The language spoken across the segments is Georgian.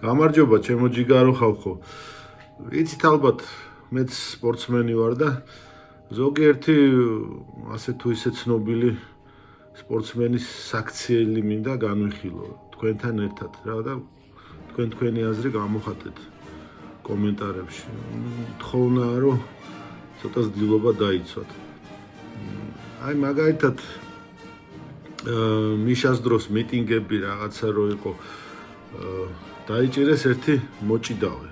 გამარჯობა, ჩემო ჯიგარო ხალხო. Იცით ალბათ, მეც სპორტსმენი ვარ და ზოგიერთი ასე თუ ისე ცნობილი სპორტსმენის საქციელი მინდა განვიხილო თქვენთან ერთად რა და თქვენი აზრი გამოხატეთ კომენტარებში. თხოვნაა რომ ცოტა ზდილობა დაიცვათ. აი მაგალითად მიშას დროს მიტინგები რაღაცა რო იყო დაიჭირეს ერთი მოჭიდავე.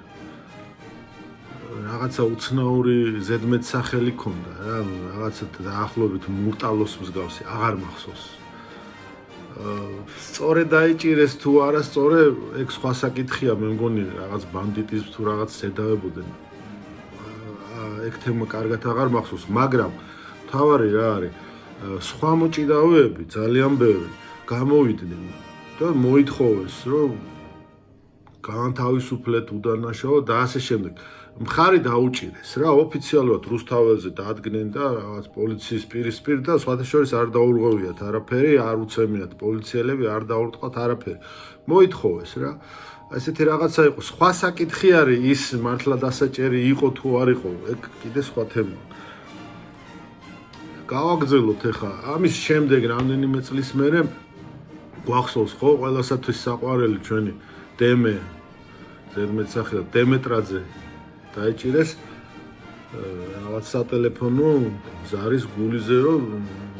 რაღაცა უცნაური ზედმეტსახელი ქონდა რა, რაღაცა დაახლოებით მურტალოს მსგავსი, აღარ მახსოვს. სწორედ დაიჭირეს თუ არა, სწორედ ეგ სხვა საკითხია, მე მგონი რაღაც ბანდიტიზმს თუ რაღაც ზედავებოდნენ. ეგ თემა კარგად აღარ მახსოვს, მაგრამ თავარი რა არის? სხვა მოჭიდავეები ძალიან ბევრი გამოვიდნენ და მოითხოვეს რომ განთავისუფლეთ უდანაშაულო და ასე შემდეგ. მხარი დაუჭირეს რა, ოფიციალურად რუსთაველზე დაადგნენ და რაღაც პოლიციის პირისპირ და სხვათა შორის არ დაურღვევიათ არაფერი, არ უცემიათ პოლიციელები, არ დაურტყათ არაფერი. მოითხოვეს რა. ესეთი რაღაცა იყო. სხვა საკითხი არის ის მართლა დასაჭერი იყო თუ არ იყო, ეგ კიდე სხვა თემაა. გავაგზავნოთ ახლა ამის შემდეგ რამდენიმე წლის მერე გვახსოვს ხო ყველასათვის საყვარელი ჩვენი დემე ზედმეტსახელად დემეტრაძე დაიჭირეს რაღაც სატელეფონო ზარის გულიზე რომ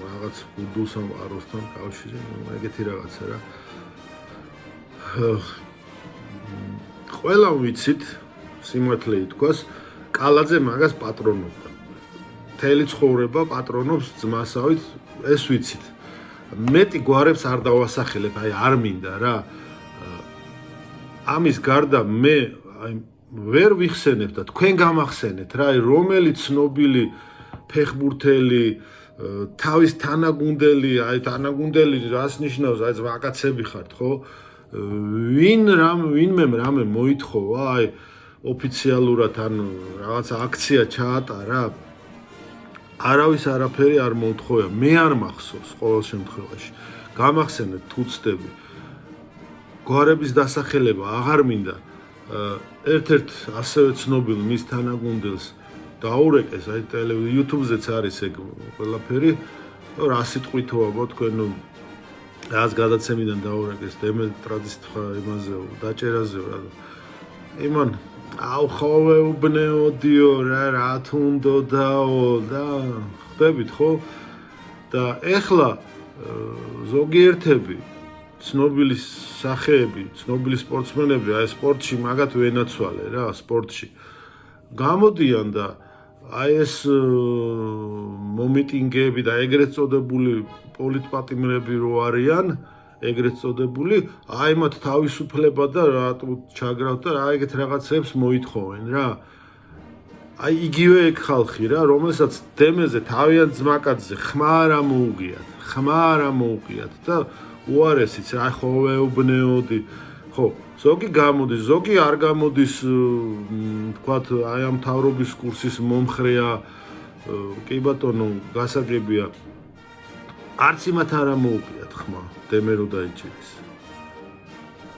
რაღაც გუდულ სამყაროსთან კავშირი ეგეთი რაღაცა რა ყველა ვიცით სიმართლე ითქვას კალაძე მაგას პატრონობდა მთელი ცხოვრება პატრონობს ძმასავით ეს ვიცით მეტი გვარებს არ დავასახელებ აი არ მინდა რა ამის გარდა მე აი ვერ ვიხსენებ და თქვენ გამახსენეთ რა აი რომელი ცნობილი ფეხბურთელი თავის თანაგუნდელი აი თანაგუნდელი რას ნიშნავს აი ვაკაცები ხართ ხო ვინმე რამე მოითხოვა აი ოფიციალურად ანუ რაღაცა აქცია ჩაატარა არავის არაფერი არ მოუთხოვია მე არ მახსოვს ყოველ შემთხვევაში გამახსენეთ თუ ცდები გვარების დასახელება აღარ მინდა ერთ-ერთ ასევე ცნობილ მის თანაგუნდელს დაურეკეს აი YouTube-ზეც არის ეგ ყველაფერი რა სიტყვითოა ბო თქვენ რას გადაცემიდან დაურეკეს დემეტრაძის იმაზე დაჭერაზე რა იმან აუ ხოვეუბნეოდიო რა თუნდოდაო და ხდებით ხო და ეხლა ზოგიერთები ცნობილი სახეები, ცნობილი სპორტსმენები, აი სპორტში მაგათ ვენაცვალე რა, სპორტში. გამოდიან და აი ეს მომიტინგეები და ეგრეთ წოდებული პოლიტპატიმრები რო არიან, ეგრეთ წოდებული, აი მათ თავისუფლება და რატო ჩაგრავთ და რა ეგეთ რაღაცებს მოითხოვენ რა. აი იგივე ეგ ხალხი რა, რომელსაც დემეზე თავიანთ ძმაკაცზე ხმა არ მოუღიათ და უარესიც რა ხოვეუბნეოდი ხო ზოგი გამოდის ზოგი არ გამოდის თქვათ აი ამ თავრობის კურსის მომხრეა კი ბატონო გასაგებია არც იმათ არ მოუყიათ ხმა დემერო დაიჭირეს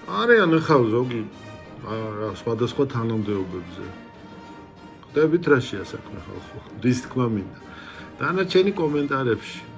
არიან ახლა ზოგი რა სხვადასხვა თანამდებობებზე ხდებით რა შეასაქმე ხალხო დის თქმა მინდა დანარჩენი კომენტარებში